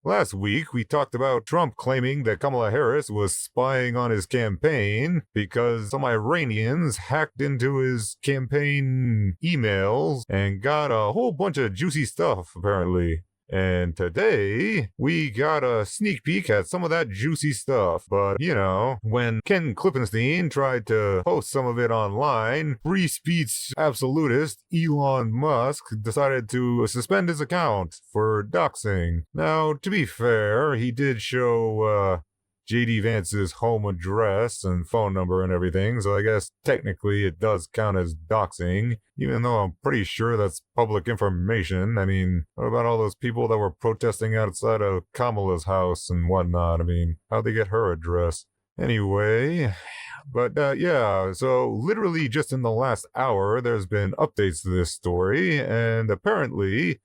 Last week, we talked about Trump claiming that Kamala Harris was spying on his campaign because some Iranians hacked into his campaign emails and got a whole bunch of juicy stuff, apparently. And today, we got a sneak peek at some of that juicy stuff. But, when Ken Klippenstein tried to post some of it online, free speech absolutist Elon Musk decided to suspend his account for doxing. Now, to be fair, he did show JD Vance's home address and phone number and everything, so I guess technically it does count as doxing, even though I'm pretty sure that's public information. I mean, what about all those people that were protesting outside of Kamala's house and whatnot? I mean, how'd they get her address? Anyway, but yeah, so literally just in the last hour, there's been updates to this story, and apparently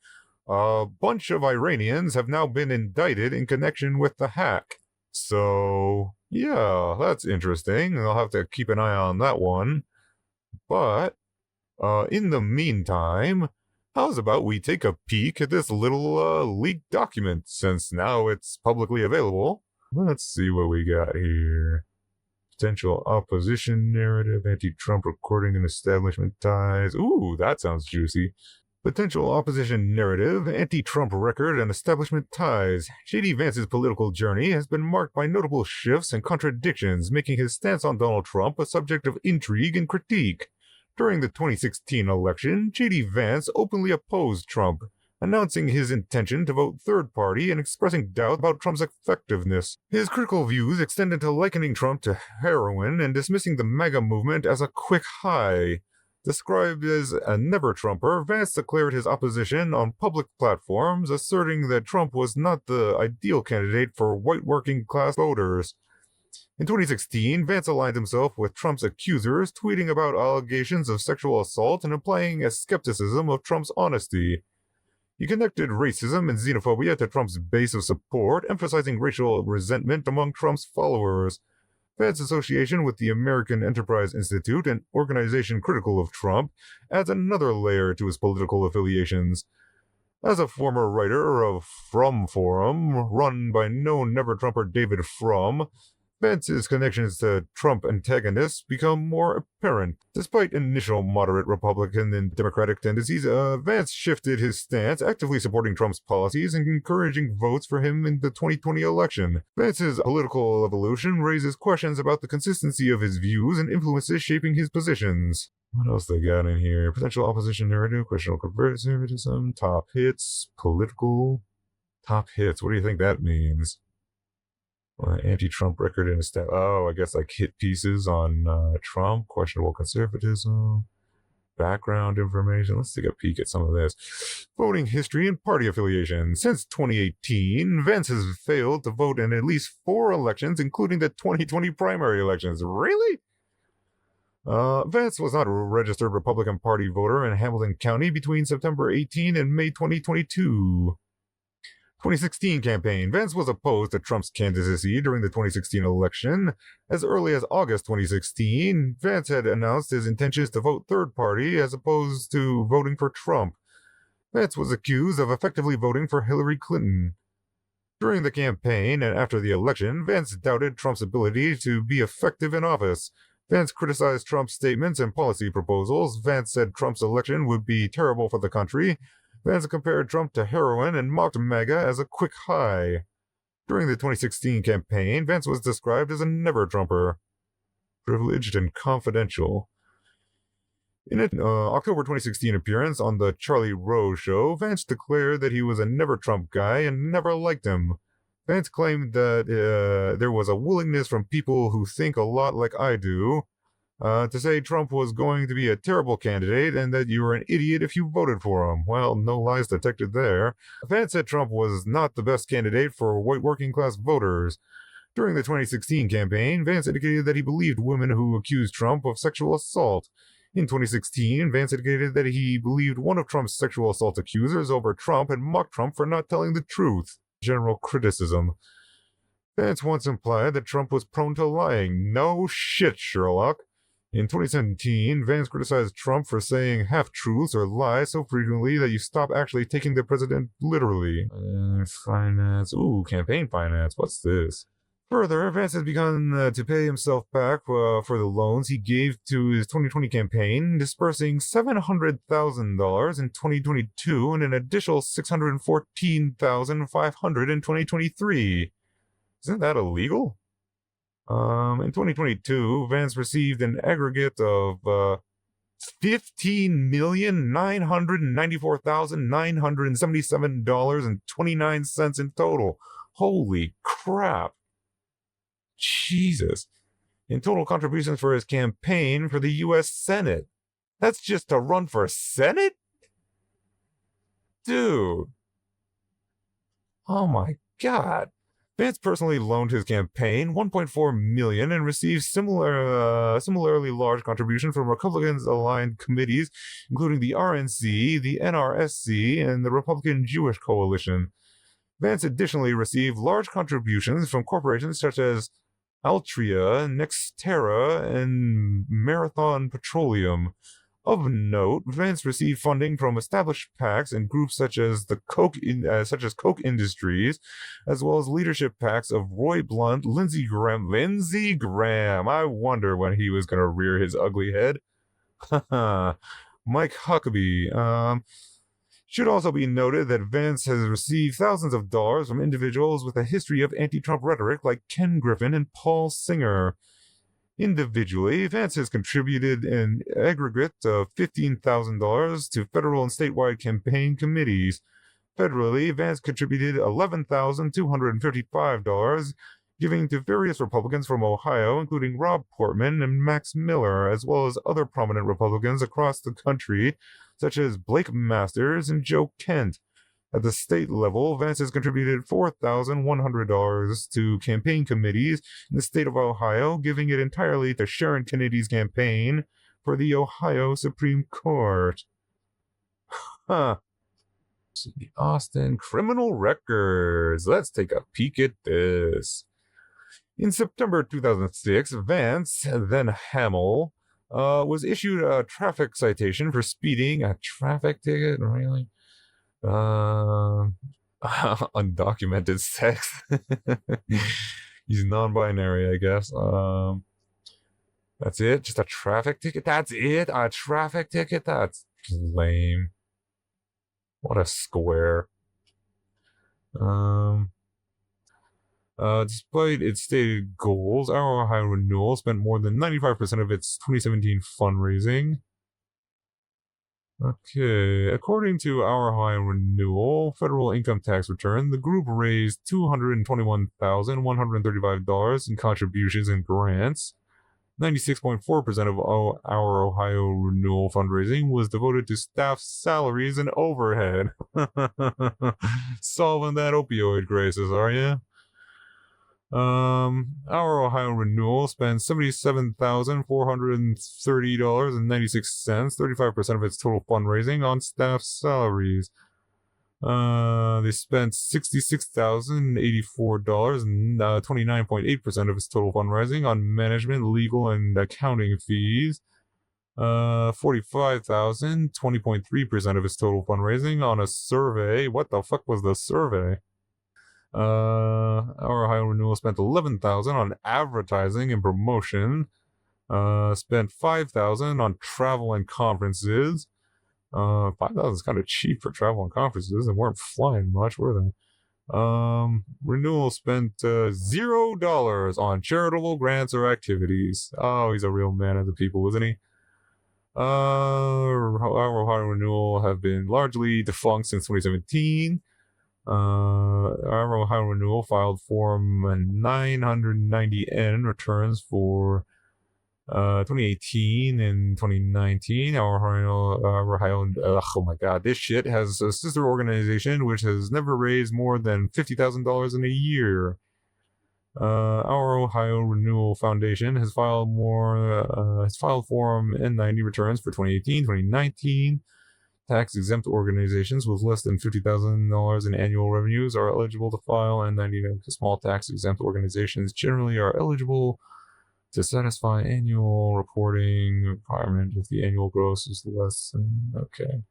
a bunch of Iranians have now been indicted in connection with the hack. So, yeah, that's interesting. I'll have to keep an eye on that one. But, in the meantime, how's about we take a peek at this little leaked document, since now it's publicly available? Let's see what we got here. Potential opposition narrative, anti-Trump recording and establishment ties. Ooh, that sounds juicy. Potential opposition narrative, anti-Trump record, and establishment ties. JD Vance's political journey has been marked by notable shifts and contradictions, making his stance on Donald Trump a subject of intrigue and critique. During the 2016 election, JD Vance openly opposed Trump, announcing his intention to vote third party and expressing doubt about Trump's effectiveness. His critical views extended to likening Trump to heroin and dismissing the MAGA movement as a quick high. Described as a never-Trumper, Vance declared his opposition on public platforms, asserting that Trump was not the ideal candidate for white working-class voters. In 2016, Vance aligned himself with Trump's accusers, tweeting about allegations of sexual assault and implying a skepticism of Trump's honesty. He connected racism and xenophobia to Trump's base of support, emphasizing racial resentment among Trump's followers. Vance's association with the American Enterprise Institute, an organization critical of Trump, adds another layer to his political affiliations. As a former writer of Frum Forum, run by known never-Trumper David Frum, Vance's connections to Trump antagonists become more apparent. Despite initial moderate Republican and Democratic tendencies, Vance shifted his stance, actively supporting Trump's policies and encouraging votes for him in the 2020 election. Vance's political evolution raises questions about the consistency of his views and influences shaping his positions. What else they got in here? Potential opposition narrative, questionable conservatism, top hits, political top hits. What do you think that means? Anti-Trump record and I guess like hit pieces on Trump, questionable conservatism, background information. Let's take a peek at some of this. Voting history and party affiliation. Since 2018, Vance has failed to vote in at least 4 elections, including the 2020 primary elections. Really? Vance was not a registered Republican Party voter in Hamilton County between September 18 and May 2022. 2016 campaign. Vance was opposed to Trump's candidacy during the 2016 election. As early as August 2016, Vance had announced his intentions to vote third party as opposed to voting for Trump. Vance was accused of effectively voting for Hillary Clinton. During the campaign and after the election, Vance doubted Trump's ability to be effective in office. Vance criticized Trump's statements and policy proposals. Vance said Trump's election would be terrible for the country. Vance compared Trump to heroin and mocked MAGA as a quick high. During the 2016 campaign, Vance was described as a never-Trumper. Privileged and confidential. In an October 2016 appearance on The Charlie Rose Show, Vance declared that he was a never-Trump guy and never liked him. Vance claimed that there was a willingness from people who think a lot like I do, to say Trump was going to be a terrible candidate and that you were an idiot if you voted for him. Well, no lies detected there. Vance said Trump was not the best candidate for white working-class voters. During the 2016 campaign, Vance indicated that he believed women who accused Trump of sexual assault. In 2016, Vance indicated that he believed one of Trump's sexual assault accusers over Trump and mocked Trump for not telling the truth. General criticism. Vance once implied that Trump was prone to lying. No shit, Sherlock. In 2017, Vance criticized Trump for saying half-truths or lies so frequently that you stop actually taking the president literally. Finance. Ooh, campaign finance. What's this? Further, Vance has begun to pay himself back for the loans he gave to his 2020 campaign, dispersing $700,000 in 2022 and an additional $614,500 in 2023. Isn't that illegal? In 2022, Vance received an aggregate of $15,994,977.29 in total. Holy crap. Jesus. In total contributions for his campaign for the U.S. Senate. That's just to run for Senate? Dude. Oh my God. Vance personally loaned his campaign $1.4 million and received similarly large contributions from Republicans-aligned committees, including the RNC, the NRSC, and the Republican Jewish Coalition. Vance additionally received large contributions from corporations such as Altria, Nextera, and Marathon Petroleum. Of note, Vance received funding from established PACs and groups such as Koch Industries, as well as leadership PACs of Roy Blunt, Lindsey Graham. I wonder when he was going to rear his ugly head. Mike Huckabee. Should also be noted that Vance has received thousands of dollars from individuals with a history of anti-Trump rhetoric like Ken Griffin and Paul Singer. Individually, Vance has contributed an aggregate of $15,000 to federal and statewide campaign committees. Federally, Vance contributed $11,255, giving to various Republicans from Ohio, including Rob Portman and Max Miller, as well as other prominent Republicans across the country, such as Blake Masters and Joe Kent. At the state level, Vance has contributed $4,100 to campaign committees in the state of Ohio, giving it entirely to Sharon Kennedy's campaign for the Ohio Supreme Court. Huh. The Austin criminal records. Let's take a peek at this. In September 2006, Vance, then Hamill, was issued a traffic citation for speeding. A traffic ticket? Really? Undocumented sex. He's non-binary, I guess. That's it? Just a traffic ticket? That's it? A traffic ticket? That's lame. What a square. Despite its stated goals, Our Ohio Renewal spent more than 95% of its 2017 fundraising. Okay, according to Our Ohio Renewal federal income tax return, the group raised $221,135 in contributions and grants. 96.4% of Our Ohio Renewal fundraising was devoted to staff salaries and overhead. Solving that opioid crisis, are you? Our Ohio Renewal spent $77,430.96, 35% of its total fundraising, on staff salaries. They spent $66,084 and 29.8% of its total fundraising on management, legal, and accounting fees. $45,000, 20.3% of its total fundraising on a survey. What the fuck was the survey? Our Ohio Renewal spent $11,000 on advertising and promotion. Spent $5,000 on travel and conferences. $5,000 is kind of cheap for travel and conferences. They weren't flying much, were they? Renewal spent $0 on charitable grants or activities. Oh, he's a real man of the people, isn't he? Our Ohio Renewal have been largely defunct since 2017. Our Ohio Renewal filed Form 990N returns for 2018 and 2019. Oh my god, this shit has a sister organization which has never raised more than $50,000 in a year. Our Ohio Renewal Foundation has filed Form N90 returns for 2018, 2019. Tax-exempt organizations with less than $50,000 in annual revenues are eligible to file N90. Small tax-exempt organizations generally are eligible to satisfy annual reporting requirement if the annual gross is less than, okay.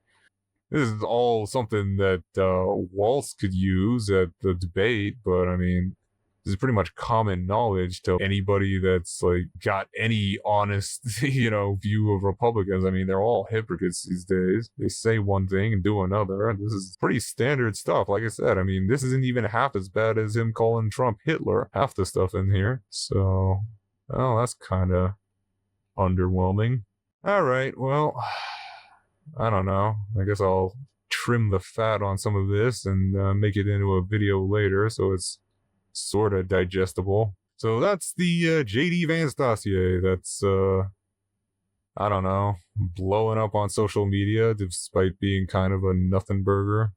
This is all something that Waltz could use at the debate, but I mean, this is pretty much common knowledge to anybody that's like got any honest, view of Republicans. I mean, they're all hypocrites these days. They say one thing and do another. This is pretty standard stuff. Like I said, I mean, this isn't even half as bad as him calling Trump Hitler. Half the stuff in here. So, well, that's kind of underwhelming. All right, well, I don't know. I guess I'll trim the fat on some of this and make it into a video later so it's sort of digestible. So that's the JD Vance dossier that's, I don't know, blowing up on social media despite being kind of a nothing burger.